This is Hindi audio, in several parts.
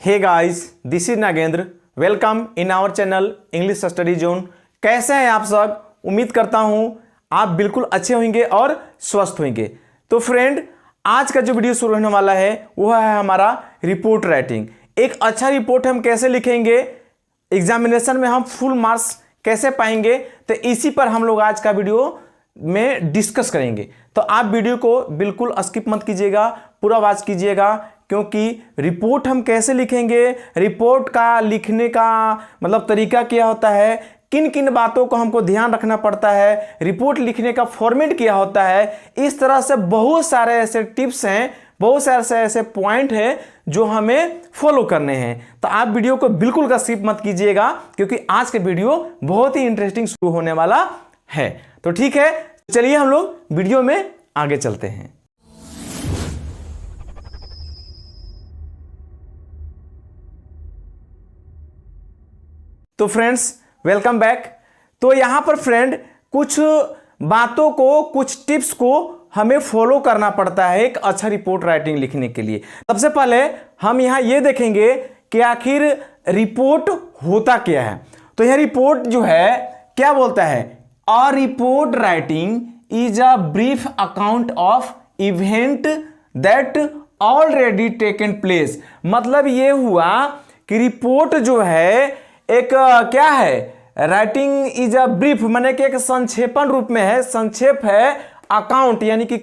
Hey guys, this is Nagendra. Welcome in our channel English study zone. कैसे हैं आप सब? उम्मीद करता हूं आप बिल्कुल अच्छे होंगे और स्वस्थ होंगे। तो फ्रेंड, आज का जो वीडियो शुरू होने वाला है वह है हमारा रिपोर्ट राइटिंग। एक अच्छा रिपोर्ट हम कैसे लिखेंगे, एग्जामिनेशन में हम फुल मार्क्स कैसे पाएंगे, तो इसी पर हम लोग आज का वीडियो में डिस्कस करेंगे। तो आप वीडियो को बिल्कुल स्किप मत कीजिएगा, पूरा वॉच कीजिएगा, क्योंकि रिपोर्ट हम कैसे लिखेंगे, रिपोर्ट का लिखने का मतलब तरीका क्या होता है, किन किन बातों को हमको ध्यान रखना पड़ता है, रिपोर्ट लिखने का फॉर्मेट क्या होता है, इस तरह से बहुत सारे ऐसे टिप्स हैं, बहुत सारे ऐसे पॉइंट हैं जो हमें फॉलो करने हैं। तो आप वीडियो को बिल्कुल का स्किप मत कीजिएगा, क्योंकि आज के वीडियो बहुत ही इंटरेस्टिंग शुरू होने वाला है। तो ठीक है, चलिए हम लोग वीडियो में आगे चलते हैं। तो फ्रेंड्स, वेलकम बैक। तो यहां पर फ्रेंड कुछ बातों को, कुछ टिप्स को हमें फॉलो करना पड़ता है एक अच्छा रिपोर्ट राइटिंग लिखने के लिए। सबसे पहले हम यहां ये देखेंगे कि आखिर रिपोर्ट होता क्या है। तो यह रिपोर्ट जो है क्या बोलता है, a report writing is a brief account of event that already taken place. मतलब ये हुआ कि रिपोर्ट जो है एक क्या है, राइटिंग इज अ ब्रीफ माने कि एक संक्षेपण रूप में है, संक्षेप है, अकाउंट यानी कि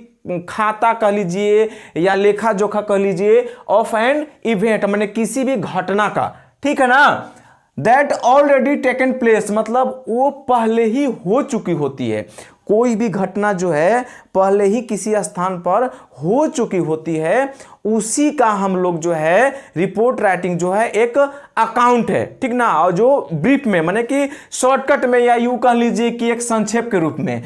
खाता कह लीजिए या लेखा जोखा कह लीजिए, ऑफ एन इवेंट माने किसी भी घटना का, ठीक है ना, दैट ऑलरेडी टेकन प्लेस मतलब वो पहले ही हो चुकी होती है। कोई भी घटना जो है पहले ही किसी स्थान पर हो चुकी होती है, उसी का हम लोग जो है रिपोर्ट राइटिंग जो है एक अकाउंट है, ठीक ना, और जो ब्रीफ में माने कि शॉर्टकट में या यूं कह लीजिए कि एक संक्षेप के रूप में,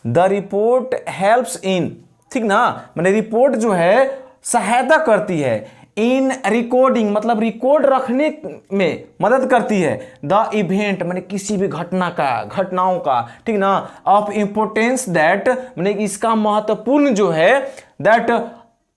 द रिपोर्ट हेल्प्स इन, ठीक ना, माने रिपोर्ट जो है सहायता करती है इन रिकॉर्डिंग मतलब रिकॉर्ड रखने में मदद करती है, द इवेंट माने किसी भी घटना का, घटनाओं का, ठीक ना, ऑफ इंपोर्टेंस दैट माने इसका महत्वपूर्ण जो है, that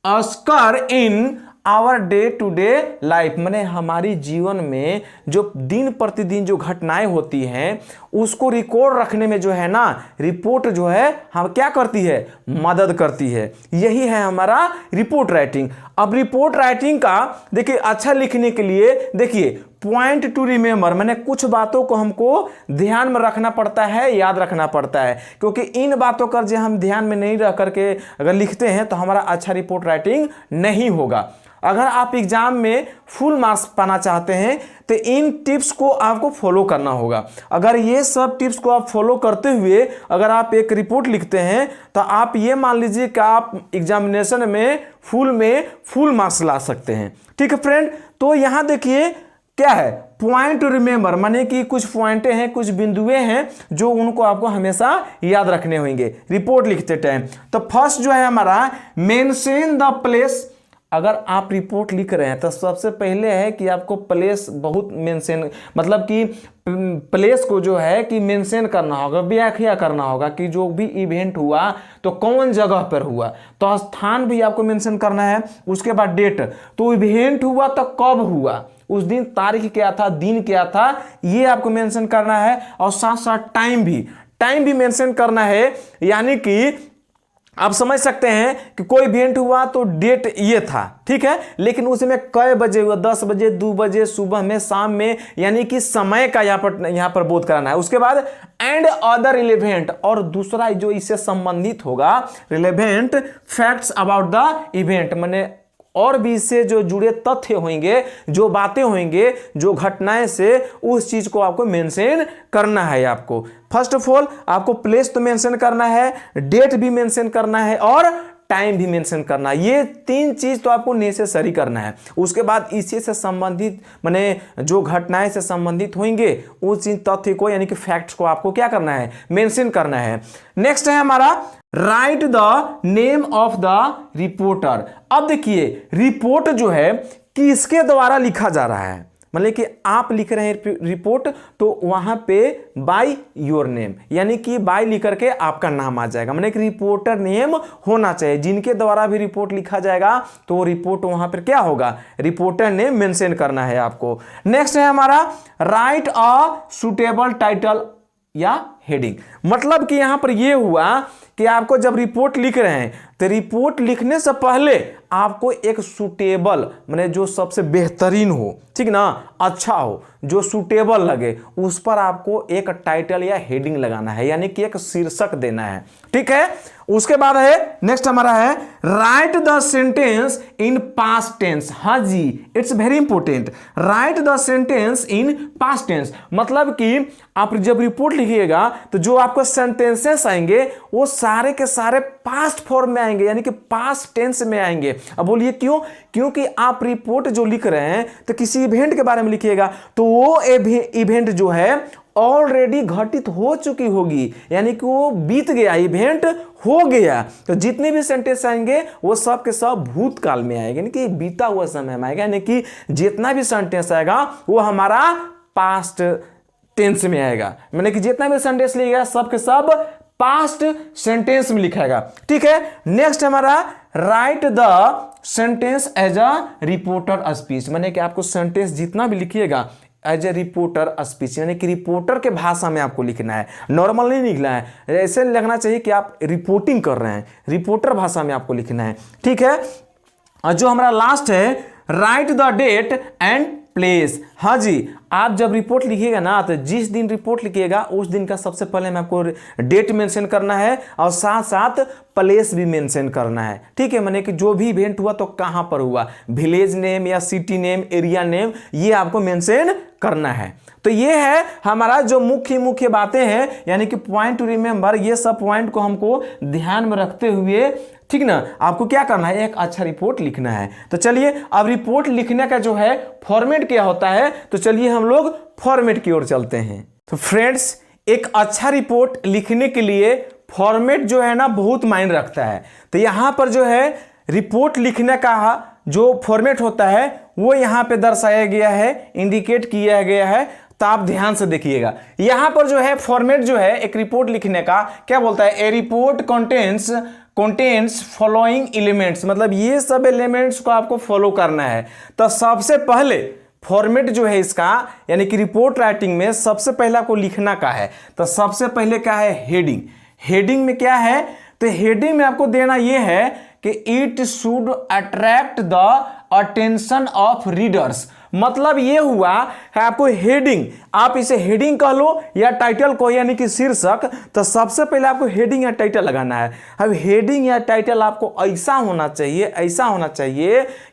Oscar in our day to day life माने हमारी जीवन में जो दिन प्रतिदिन जो घटनाएं होती हैं उसको रिकॉर्ड रखने में जो है ना, रिपोर्ट जो है हम क्या करती है, मदद करती है। यही है हमारा रिपोर्ट राइटिंग। अब रिपोर्ट राइटिंग का देखिए अच्छा लिखने के लिए देखिए पॉइंट टू रिमेंबर माने कुछ बातों को हमको ध्यान में रखना पड़ता है, याद रखना पड़ता है, क्योंकि इन बातों का जो हम ध्यान में नहीं रख करके अगर लिखते हैं तो हमारा अच्छा रिपोर्ट राइटिंग नहीं होगा। अगर आप एग्जाम में फुल मार्क्स पाना चाहते हैं तो इन टिप्स को आपको फॉलो करना होगा। अगर ये सब टिप्स को आप फॉलो करते हुए अगर आप एक रिपोर्ट लिखते हैं तो आप ये मान लीजिए कि आप एग्जामिनेशन में फुल मार्क्स ला सकते हैं। ठीक है फ्रेंड, तो यहां देखिए क्या है, पॉइंट टू रिमेंबर माने कि कुछ पॉइंटें हैं, कुछ बिंदुएं हैं जो उनको आपको हमेशा याद रखने होंगे रिपोर्ट लिखते टाइम। तो फर्स्ट जो है हमारा मेंशन द प्लेस। अगर आप रिपोर्ट लिख रहे हैं तो सबसे पहले है कि आपको प्लेस बहुत मेंशन मतलब कि प्लेस को जो है कि मेंशन करना होगा, व्याख्या करना होगा कि जो भी इवेंट हुआ तो कौन जगह पर हुआ, तो स्थान भी आपको मेंशन करना है। उसके बाद डेट, तो इवेंट हुआ तो कब हुआ, उस दिन तारीख क्या था, दिन क्या था, ये आपको मेंशन करना है। और साथ साथ टाइम भी मेंशन करना है, यानी कि आप समझ सकते हैं कि कोई इवेंट हुआ तो डेट ये था, ठीक है, लेकिन उसमें कई बजे हुआ, 10 बजे, 2 बजे, सुबह में, शाम में, यानी कि समय का यहाँ पर बोध कराना है। उसके बाद एंड अदर रिलेवेंट, और दूसरा जो इससे संबंधित होगा relevant facts about the event माने और भी इससे जो जुड़े तथ्य होंगे, जो बातें होंगे, जो घटनाएं से, उस चीज को आपको मेंशन करना है। आपको फर्स्ट ऑफ ऑल आपको प्लेस तो मेंशन करना है, डेट भी मेंशन करना है और टाइम भी मेंशन करना है। ये तीन चीज तो आपको नेसेसरी करना है। उसके बाद इसी से संबंधित माने जो घटनाएं से संबंधित होंगे उस तथ्य को यानी कि फैक्ट्स को आपको क्या करना है, मेंशन करना है। नेक्स्ट है हमारा write the name of the reporter. अब देखिए रिपोर्ट जो है किसके द्वारा लिखा जा रहा है, मतलब कि आप लिख रहे हैं रिपोर्ट तो वहां पे बाय योर नेम, यानी कि बाय लिख करके आपका नाम आ जाएगा। मतलब कि रिपोर्टर नेम होना चाहिए, जिनके द्वारा भी रिपोर्ट लिखा जाएगा तो रिपोर्ट वहां पर क्या होगा, रिपोर्टर नेम मेंशन करना है आपको। नेक्स्ट है हमारा राइट अ सुटेबल टाइटल या हेडिंग। मतलब कि यहां पर यह हुआ कि आपको जब रिपोर्ट लिख रहे हैं तो रिपोर्ट लिखने से पहले आपको एक सुटेबल, माने जो सबसे बेहतरीन हो, ठीक ना, अच्छा हो, जो सुटेबल लगे, उस पर आपको एक टाइटल या हेडिंग लगाना है, यानी कि एक शीर्षक देना है। ठीक है, उसके बाद है नेक्स्ट हमारा है write the sentence in past tense. हाँ जी, it's very important, write the sentence in past tense. मतलब कि आप जब रिपोर्ट लिखिएगा तो जो आपको सेंटेंसेस आएंगे वो सारे के सारे पास्ट फॉर्म में आएंगे, यानी कि पास्ट टेंस में आएंगे। अब बोलिए क्यों? क्योंकि आप रिपोर्ट जो लिख रहे हैं तो किसी इवेंट के बारे में लिखिएगा तो वो इवेंट जो है ऑलरेडी घटित हो चुकी होगी, यानी कि वो बीत गया, इवेंट हो गया। तो जितने भी सेंटेंस आएंगे वो सब के सब भूतकाल में आएंगे, यानी कि बीता हुआ समय में आएगा, यानी कि जितना भी सेंटेंस आएगा वो हमारा पास्ट टेंस में आएगा। मैंने कि जितना भी सेंटेंस लिखेगा सब के सब पास्ट सेंटेंस में लिखाएगा। ठीक है, नेक्स्ट हमारा write the sentence as a reporter speech. मैंने कि आपको सेंटेंस जितना भी लिखिएगा एज ए रिपोर्टर स्पीच, यानी कि रिपोर्टर के भाषा में आपको लिखना है, नॉर्मल नहीं लिखना है। ऐसे लिखना चाहिए कि आप रिपोर्टिंग कर रहे हैं, रिपोर्टर भाषा में आपको लिखना है। ठीक है, और जो हमारा लास्ट है write the date and place. हाँ जी, आप जब रिपोर्ट लिखिएगा ना तो जिस दिन रिपोर्ट लिखिएगा उस दिन का सबसे पहले में आपको डेट मेंशन करना है और साथ साथ प्लेस भी मेंशन करना है। ठीक है, माने कि जो भी इवेंट हुआ तो कहां पर हुआ, विलेज नेम या सिटी नेम, एरिया नेम, ये आपको मेंशन करना है। तो ये है हमारा जो मुख्य बातें हैं, यानी कि पॉइंट टू रिमेंबर। ये सब पॉइंट को हमको ध्यान में रखते हुए, ठीक ना, आपको क्या करना है, एक अच्छा रिपोर्ट लिखना है। तो चलिए अब रिपोर्ट लिखने का जो है फॉर्मेट क्या होता है, तो चलिए हम लोग फॉर्मेट की ओर चलते हैं। तो फ्रेंड्स, एक अच्छा रिपोर्ट लिखने के लिए फॉर्मेट जो है ना बहुत मायने रखता है। तो यहां पर जो है रिपोर्ट लिखने का जो फॉर्मेट होता है वो यहां पे दर्शाया गया है, इंडिकेट किया गया है। तो आप ध्यान से देखिएगा, यहां पर जो है फॉर्मेट जो है एक रिपोर्ट लिखने का क्या बोलता है, ए रिपोर्ट कंटेन्स फॉलोइंग एलिमेंट्स। मतलब ये सब एलिमेंट्स को आपको फॉलो करना है। तो सबसे पहले फॉर्मेट जो है इसका, यानी कि रिपोर्ट राइटिंग में सबसे पहला को लिखना का है, तो सबसे पहले क्या है, हेडिंग। हेडिंग में क्या है, तो हेडिंग में आपको देना यह है कि it should attract the attention of readers. मतलब ये हुआ है आपको हेडिंग, आप इसे हेडिंग कह लो या टाइटल को, यानी कि शीर्षक। तो सबसे पहले आपको हेडिंग या टाइटल लगाना है। अब हेडिंग या टाइटल आपको ऐसा होना चाहिए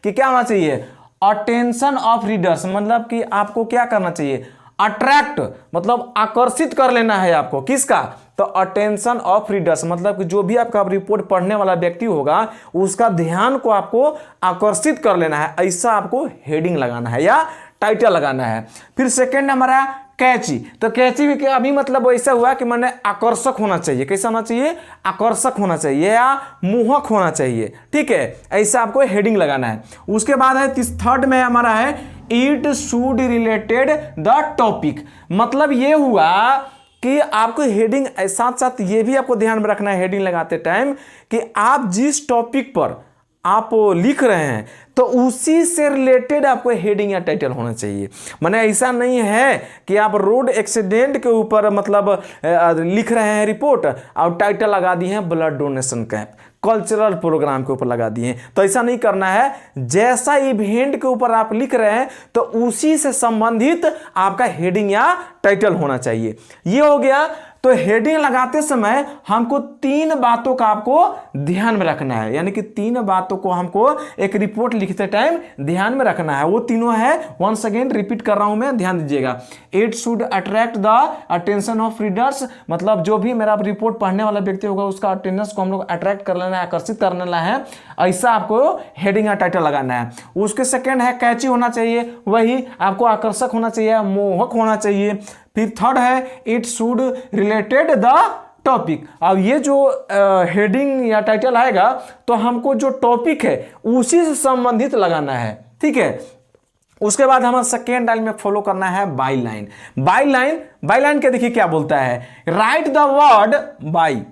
कि क्या होना चाहिए, अटेंशन ऑफ रीडर्स। मतलब कि आपको क्या करना चाहिए, अट्रैक्ट, मतलब आकर्षित कर लेना है आपको, किसका, तो अटेंशन ऑफ रीडर्स। मतलब कि जो भी आपका रिपोर्ट पढ़ने वाला व्यक्ति होगा उसका ध्यान को आपको आकर्षित कर लेना है, ऐसा आपको हेडिंग लगाना है या टाइटल लगाना है। फिर सेकंड हमारा कैची। तो कैची भी अभी मतलब ऐसा हुआ कि मैंने आकर्षक होना चाहिए। कैसा होना चाहिए, आकर्षक होना चाहिए या मोहक होना चाहिए। ठीक है, ऐसा आपको हेडिंग लगाना है। उसके बाद है थर्ड में हमारा है it should related the topic. मतलब ये हुआ कि आपको हेडिंग साथ साथ ये भी आपको ध्यान में रखना है हेडिंग लगाते टाइम कि आप जिस टॉपिक पर आप लिख रहे हैं तो उसी से रिलेटेड आपको हेडिंग या टाइटल होना चाहिए। माने ऐसा नहीं है कि आप रोड एक्सीडेंट के ऊपर मतलब लिख रहे हैं रिपोर्ट और टाइटल लगा दिए हैं blood donation camp, cultural programme के ऊपर लगा दिए हैं। तो ऐसा नहीं करना है, जैसा इवेंट के ऊपर आप लिख रहे हैं तो उसी से संबंधित आपका हेडिंग या टाइटल होना चाहिए। ये हो गया। तो हेडिंग लगाते समय हमको 3 बातों का आपको ध्यान में रखना है, यानी कि 3 बातों को हमको एक रिपोर्ट लिखते टाइम ध्यान में रखना है। वो तीनों है, वंस अगेन रिपीट कर रहा हूं मैं, ध्यान दीजिएगा। It should attract the attention of readers. मतलब जो भी मेरा रिपोर्ट पढ़ने वाला व्यक्ति होगा उसका अटेंडेंस को हम लोग अट्रैक्ट कर लेना है, आकर्षित कर लेना है, ऐसा आपको हेडिंग या टाइटल लगाना है। उसके सेकेंड है कैची होना चाहिए, वही आपको आकर्षक होना चाहिए, मोहक होना चाहिए। फिर थर्ड है it should related the topic. अब ये जो हेडिंग या टाइटल आएगा तो हमको जो टॉपिक है उसी से संबंधित लगाना है। ठीक है, उसके बाद हमारा सेकेंड लाइन में फॉलो करना है बाई लाइन। बाई लाइन के देखिए क्या बोलता है, राइट द वर्ड बाई,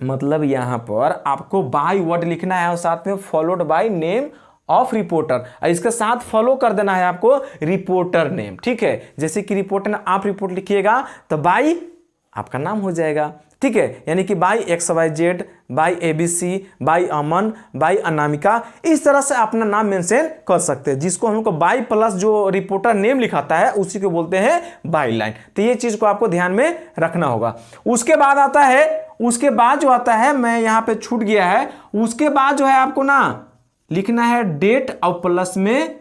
मतलब यहां पर आपको बाई वर्ड लिखना है और साथ में followed by name of reporter, इसके साथ फॉलो कर देना है आपको रिपोर्टर नेम। ठीक है, जैसे कि रिपोर्टर आप रिपोर्ट लिखिएगा तो बाई आपका नाम हो जाएगा। ठीक है, यानी कि by XYZ, by ABC, by Aman, by Anamika, इस तरह से अपना नाम मेंशन कर सकते हैं, जिसको हमको बाई प्लस जो रिपोर्टर नेम लिखाता है उसी को बोलते हैं बाई लाइन। तो ये चीज को आपको ध्यान में रखना होगा। उसके बाद आता है, उसके बाद जो आता है, मैं यहां पे छूट गया है, उसके बाद जो है आपको ना लिखना है डेट और प्लस में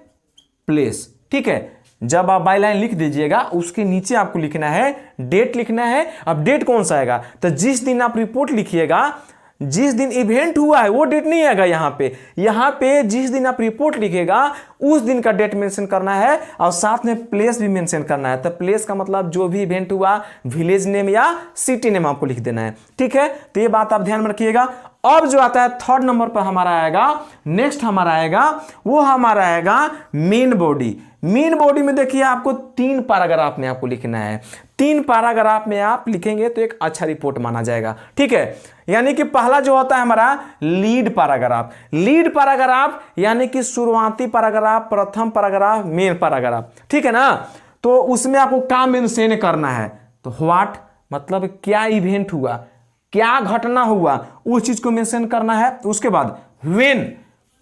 प्लेस। ठीक है, जब आप बाई लाइन लिख दीजिएगा उसके नीचे आपको लिखना है डेट लिखना है। अब डेट कौन सा आएगा, तो जिस दिन आप रिपोर्ट लिखिएगा, जिस दिन इवेंट हुआ है वो डेट नहीं आएगा यहाँ पे जिस दिन आप रिपोर्ट लिखेगा उस दिन का डेट मेंशन करना है और साथ में प्लेस भी मेंशन करना है। तो प्लेस का मतलब जो भी इवेंट हुआ, विलेज नेम या सिटी नेम आपको लिख देना है। ठीक है, तो ये बात आप ध्यान में रखिएगा। अब जो आता है थर्ड नंबर पर हमारा आएगा, नेक्स्ट हमारा आएगा, वो हमारा आएगा मेन बॉडी। मेन बॉडी में देखिए आपको 3 पैराग्राफ में आपको लिखना है। 3 पैराग्राफ में आप लिखेंगे तो एक अच्छा रिपोर्ट माना जाएगा। ठीक है, यानी कि पहला जो होता है हमारा लीड पैराग्राफ। लीड पैराग्राफ यानी कि शुरुआती पैराग्राफ, प्रथम पैराग्राफ, मेन पैराग्राफ। ठीक है ना, तो उसमें आपको काम मेंशन करना है। तो व्हाट मतलब क्या इवेंट हुआ, क्या घटना हुआ, उस चीज को मेंशन करना है। उसके बाद व्हेन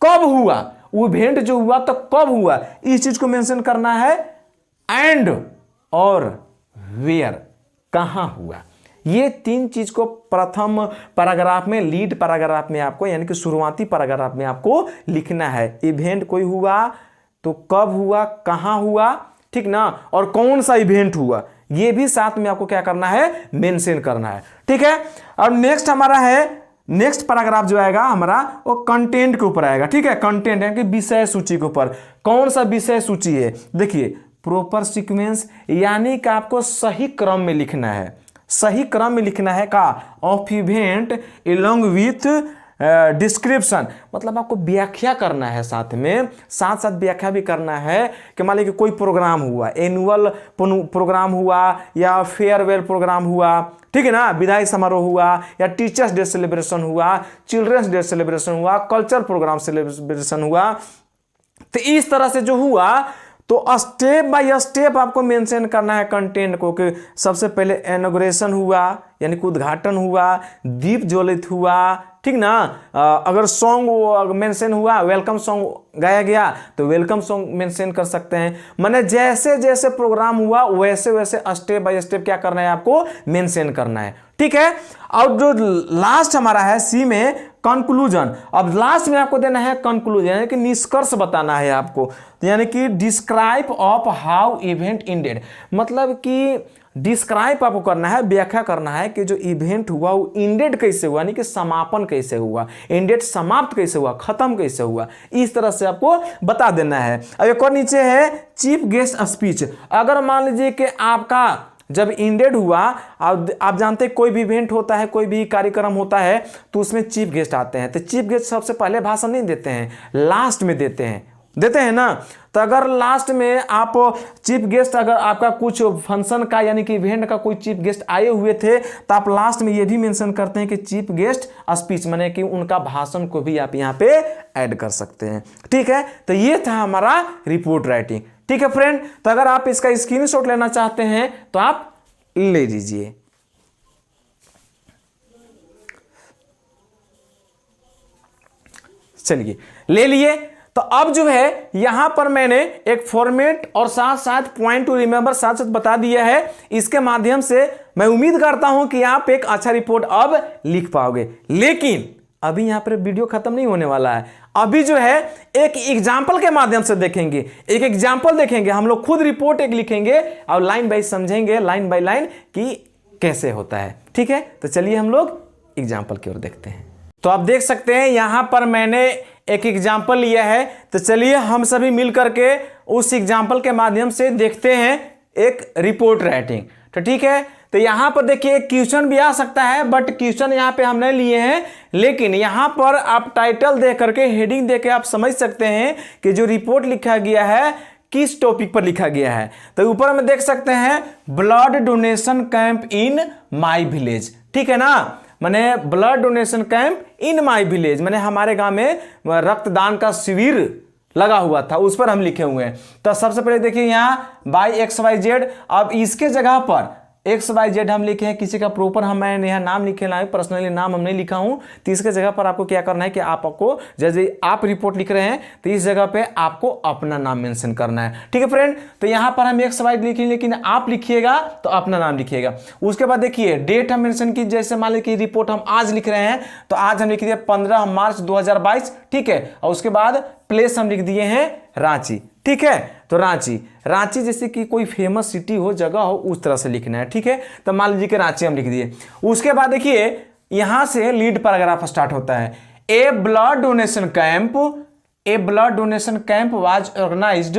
कब हुआ, इवेंट जो हुआ तो कब हुआ, इस चीज को मेंशन करना है। एंड और वेयर कहां हुआ, ये 3 चीज को प्रथम पैराग्राफ में, लीड पैराग्राफ में आपको, यानी कि शुरुआती पैराग्राफ में आपको लिखना है। इवेंट कोई हुआ तो कब हुआ, कहां हुआ, ठीक ना, और कौन सा इवेंट हुआ, ये भी साथ में आपको क्या करना है, मेंशन करना है। ठीक है, अब नेक्स्ट हमारा है, नेक्स्ट पैराग्राफ जो आएगा हमारा वो कंटेंट के ऊपर आएगा। ठीक है, कंटेंट यानी कि विषय सूची के ऊपर। कौन सा विषय सूची है, देखिए प्रॉपर सीक्वेंस, यानी कि आपको सही क्रम में लिखना है। सही क्रम में लिखना है का of event along with description, मतलब आपको व्याख्या करना है, साथ में साथ साथ व्याख्या भी करना है कि मान लीजिए कोई प्रोग्राम हुआ, एनुअल प्रोग्राम हुआ या फेयरवेल प्रोग्राम हुआ, ठीक है ना, विदाई समारोह हुआ या टीचर्स डे सेलिब्रेशन हुआ, चिल्ड्रंस डे सेलिब्रेशन हुआ, कल्चर प्रोग्राम सेलिब्रेशन हुआ। तो इस तरह से जो हुआ तो स्टेप बाय स्टेप आपको मेंशन करना है कंटेंट को, कि सबसे पहले इनॉग्रेशन हुआ यानी कि उद्घाटन हुआ, दीप ज्वलित हुआ, ठीक ना, अगर सॉन्ग मेंशन हुआ, वेलकम सॉन्ग गाया गया तो वेलकम सॉन्ग मेंशन कर सकते हैं। माने जैसे जैसे प्रोग्राम हुआ वैसे वैसे स्टेप बाय स्टेप क्या करना है, आपको मेंशन करना है। ठीक है, और जो लास्ट हमारा है सी में कंक्लूजन। अब लास्ट में आपको देना है कंक्लूजन, यानी कि निष्कर्ष बताना है आपको, यानी कि describe of how event ended, मतलब कि डिस्क्राइब आपको करना है, व्याख्या करना है कि जो इवेंट हुआ वो एंडेड कैसे हुआ, यानी कि समापन कैसे हुआ, एंडेड समाप्त कैसे हुआ, खत्म कैसे हुआ, इस तरह से आपको बता देना है। अब एक और नीचे है चीफ गेस्ट स्पीच। अगर मान लीजिए कि आपका जब एंडेड हुआ, आप जानते हैं कोई भी इवेंट होता है, कोई भी कार्यक्रम होता है तो उसमें चीफ गेस्ट आते हैं। तो चीफ गेस्ट सबसे पहले भाषण नहीं देते हैं, लास्ट में देते हैं ना। तो अगर लास्ट में आप चीफ गेस्ट, अगर आपका कुछ फंक्शन का यानी कि इवेंट का कोई चीफ गेस्ट आए हुए थे तो आप लास्ट में ये भी मेंशन करते हैं कि चीफ गेस्ट स्पीच, माने कि उनका भाषण को भी आप यहाँ पे ऐड कर सकते हैं। ठीक है, तो ये था हमारा रिपोर्ट राइटिंग। ठीक है फ्रेंड, तो अगर आप इसका स्क्रीनशॉट लेना चाहते हैं तो आप ले लीजिए। चलिए ले लिए। तो अब जो है यहां पर मैंने एक फॉर्मेट और साथ साथ पॉइंट टू रिमेंबर साथ साथ बता दिया है। इसके माध्यम से मैं उम्मीद करता हूं कि आप एक अच्छा रिपोर्ट अब लिख पाओगे। लेकिन अभी यहां पर वीडियो खत्म नहीं होने वाला है। अभी जो है एक एग्जाम्पल के माध्यम से देखेंगे, एक एग्जाम्पल देखेंगे, हम लोग खुद रिपोर्ट एक लिखेंगे और लाइन बाय समझेंगे, लाइन बाय लाइन कि कैसे होता है। ठीक है, तो चलिए हम लोग एग्जाम्पल की ओर देखते हैं। तो आप देख सकते हैं यहां पर मैंने एक एग्जाम्पल लिया है। तो चलिए हम सभी मिल करके उस एग्जाम्पल के माध्यम से देखते हैं एक रिपोर्ट राइटिंग। तो ठीक है, तो यहां पर देखिए क्वेश्चन भी आ सकता है, बट क्वेश्चन यहां पे हमने लिए हैं। लेकिन यहां पर आप टाइटल दे करके, हेडिंग दे के आप समझ सकते हैं कि जो रिपोर्ट लिखा गया है किस टॉपिक पर लिखा गया है। तो ऊपर में देख सकते हैं blood donation camp in my village, ठीक है ना, माने blood donation camp in my village, माने हमारे गांव में रक्तदान का शिविर लगा हुआ था, उस पर हम लिखे हुए हैं। तो सबसे पहले देखिए यहाँ बाई XYZ, अब इसके जगह पर XYZ हम लिखे हैं, किसी का प्रॉपर मैंने यहाँ नाम लिखे ना, पर्सनली नाम हम नहीं लिखा हूं। तो इसके जगह पर आपको क्या करना है कि आपको जैसे आप रिपोर्ट लिख रहे हैं तो इस जगह पे आपको अपना नाम मेंशन करना है, ठीक है फ्रेंड। तो यहाँ पर हम XYZ लिखेंगे, लेकिन आप लिखिएगा तो अपना नाम लिखिएगा। उसके बाद देखिए डेट हम मेंशन की, जैसे मान लीजिए रिपोर्ट हम आज लिख रहे हैं तो आज हम लिख दिए 15 मार्च 2022, ठीक है। और उसके बाद प्लेस हम लिख दिए हैं रांची, ठीक है। तो रांची जैसे कि कोई फेमस सिटी हो, जगह हो, उस तरह से लिखना है, ठीक है। तो मान लीजिए कि रांची हम लिख दिए। उसके बाद देखिए यहां से लीड पैराग्राफ स्टार्ट होता है। A blood donation camp was organised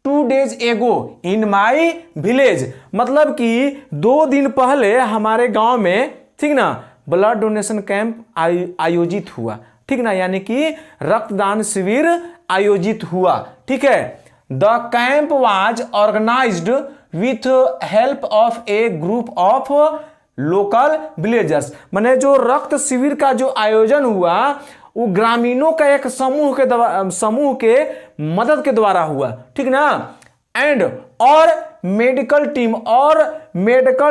2 days एगो इन माई विलेज, मतलब कि 2 दिन पहले हमारे गांव में, ठीक ना, ब्लड डोनेशन कैंप आयोजित हुआ, ठीक ना, यानी कि रक्तदान शिविर आयोजित हुआ, ठीक है। The camp was organised with help of a group of local villagers, माने जो रक्त शिविर का जो आयोजन हुआ वो ग्रामीणों का एक समूह के मदद के द्वारा हुआ, ठीक ना। एंड और मेडिकल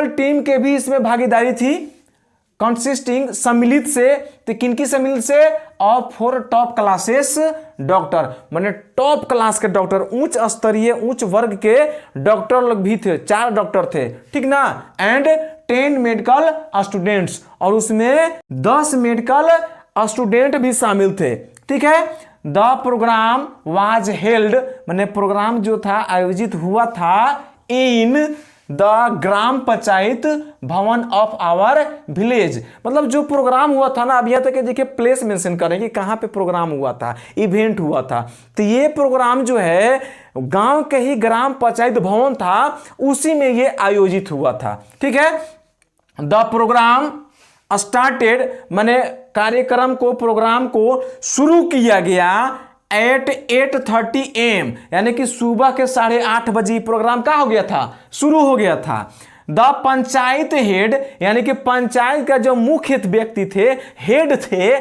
टीम के भी इसमें भागीदारी थी, कंसिस्टिंग सम्मिलित से, तो किनकी सम्मिलित से, ऑफ 4 टॉप क्लासेस डॉक्टर, माने टॉप क्लास के डॉक्टर, उच्च स्तरीय उच्च वर्ग के डॉक्टर लोग भी थे, 4 डॉक्टर थे, ठीक ना। एंड 10 मेडिकल स्टूडेंट्स, और उसमें 10 मेडिकल स्टूडेंट भी शामिल थे, ठीक है। द प्रोग्राम वाज हेल्ड, माने प्रोग्राम जो था आयोजित हुआ था इन द ग्राम पंचायत भवन ऑफ आवर विलेज, मतलब जो प्रोग्राम हुआ था ना, अब यह तक देखिए प्लेस मेंशन करें कि कहां पे प्रोग्राम हुआ था, इवेंट हुआ था। तो ये प्रोग्राम जो है गांव के ही ग्राम पंचायत भवन था, उसी में ये आयोजित हुआ था, ठीक है। द प्रोग्राम स्टार्टेड, माने प्रोग्राम को शुरू किया गया एट 8:30 AM, यानी कि सुबह के 8:30 बजे प्रोग्राम का हो गया था, शुरू हो गया था। द पंचायत हेड, यानी कि पंचायत का जो मुख्य व्यक्ति थे, हेड थे,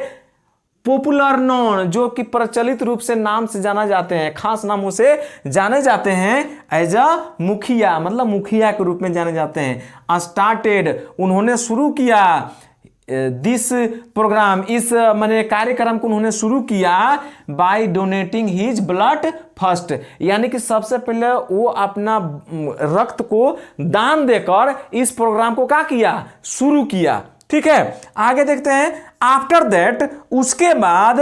पॉपुलर नॉन, जो कि प्रचलित रूप से नाम से जाना जाते हैं, खास नामों से जाने जाते हैं, एज अ मुखिया, मतलब मुखिया के रूप में जाने जाते हैं। स्टार्टेड, उन्होंने शुरू किया, दिस प्रोग्राम, इस माने कार्यक्रम को उन्होंने शुरू किया by donating his blood first, यानी कि सबसे पहले वो अपना रक्त को दान देकर इस प्रोग्राम को क्या किया, शुरू किया, ठीक है। आगे देखते हैं। आफ्टर दैट, उसके बाद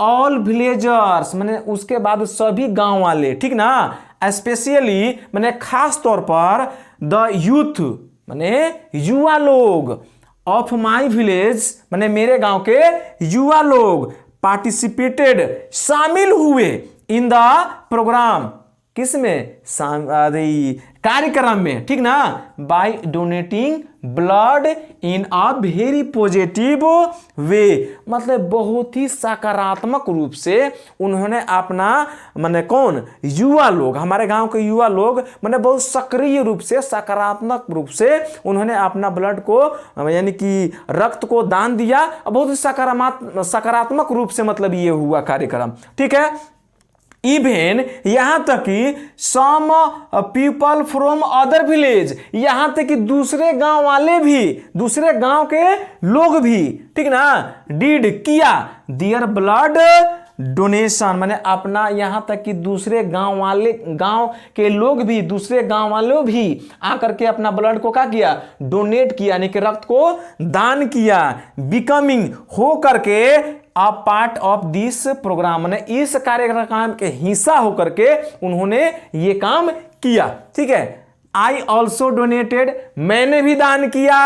ऑल विलेजर्स, माने उसके बाद सभी गांव वाले, ठीक ना, स्पेशली माने खास तौर पर द यूथ, माने युवा लोग, ऑफ माई विलेज, माने मेरे गांव के युवा लोग, पार्टिसिपेटेड, शामिल हुए, इन द प्रोग्राम, किसमें, कार्यक्रम में, ठीक ना, by donating blood in a very positive way, मतलब बहुत ही सकारात्मक रूप से उन्होंने अपना, माने कौन, युवा लोग, हमारे गांव के युवा लोग, माने बहुत सक्रिय रूप से, सकारात्मक रूप से उन्होंने अपना ब्लड को, यानी कि रक्त को दान दिया, बहुत ही सकारात्मक रूप से, मतलब ये हुआ कार्यक्रम, ठीक है। इवेन यहां तक कि some people from other village, यहां तक कि दूसरे गांव वाले भी, दूसरे गांव के लोग भी, ठीक ना, डिड किया, दियर ब्लड डोनेशन, माने अपना, यहां तक कि दूसरे गांव के लोग भी, दूसरे गांव वालों भी आकर के अपना ब्लड को क्या किया, डोनेट किया, यानी कि रक्त को दान किया। बिकमिंग, हो करके, a part of this programme, माने इस कार्यक्रम के हिस्सा होकर के उन्होंने ये काम किया, ठीक है। आई ऑल्सो डोनेटेड, मैंने भी दान किया,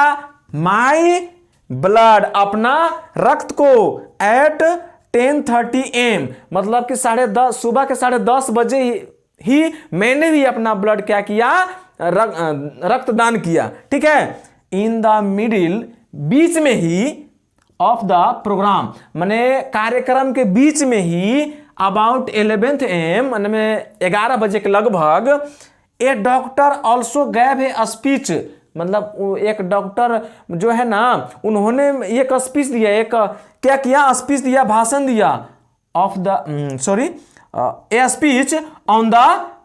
माई ब्लड, अपना रक्त को, एट 10:30 AM, मतलब कि 10:30, सुबह के 10:30 बजे ही मैंने भी अपना ब्लड क्या किया, रक्तदान किया, ठीक है। इन द मिडिल, बीच में ही, ऑफ द प्रोग्राम, माने कार्यक्रम के बीच में ही, अबाउट 11 AM में 11 बजे के लगभग a doctor also gave a speech, मतलब एक डॉक्टर जो है ना उन्होंने एक स्पीच दिया, एक क्या किया, स्पीच दिया, भाषण दिया of the a speech on the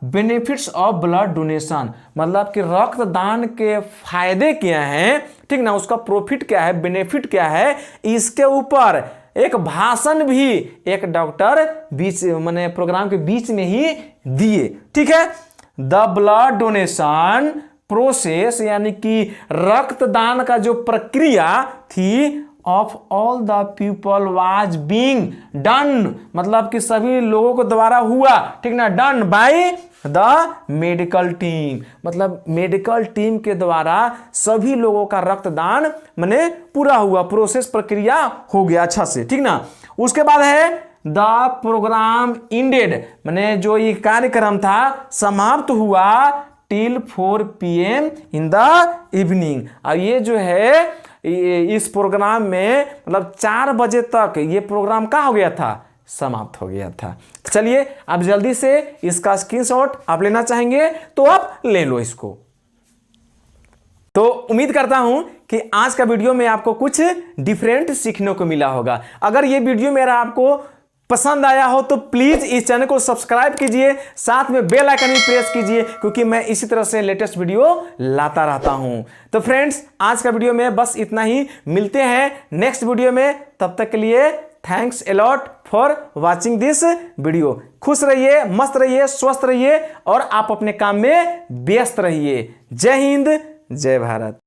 benefits of blood donation, मतलब कि रक्तदान के फायदे क्या हैं, ठीक ना, उसका प्रॉफिट क्या है, बेनिफिट क्या है, इसके ऊपर एक भाषण भी एक डॉक्टर बीच माने प्रोग्राम के बीच में ही दिए, ठीक है। द ब्लड डोनेशन प्रोसेस यानी कि रक्तदान का जो प्रक्रिया थी of all the people was being done, मतलब कि सभी लोगों को द्वारा हुआ, ठीक ना, done by the medical team, मतलब मेडिकल टीम के द्वारा सभी लोगों का रक्तदान माने पूरा हुआ, प्रोसेस प्रक्रिया हो गया अच्छा से, ठीक ना। उसके बाद है द प्रोग्राम इंडेड, माने जो ये कार्यक्रम था समाप्त हुआ till 4 PM in the evening, और ये जो है इस प्रोग्राम में मतलब 4 बजे तक ये प्रोग्राम क्या हो गया था, समाप्त हो गया था। चलिए अब जल्दी से इसका स्क्रीनशॉट आप लेना चाहेंगे तो आप ले लो इसको। तो उम्मीद करता हूं कि आज का वीडियो में आपको कुछ डिफरेंट सीखने को मिला होगा। अगर ये वीडियो मेरा आपको पसंद आया हो तो प्लीज इस चैनल को सब्सक्राइब कीजिए, साथ में बेल आइकन भी प्रेस कीजिए, क्योंकि मैं इसी तरह से लेटेस्ट वीडियो लाता रहता हूं। तो फ्रेंड्स आज का वीडियो में बस इतना ही, मिलते हैं नेक्स्ट वीडियो में, तब तक के लिए thanks a lot for watching this video. खुश रहिए, मस्त रहिए, स्वस्थ रहिए और आप अपने काम में व्यस्त रहिए। जय हिंद, जय भारत।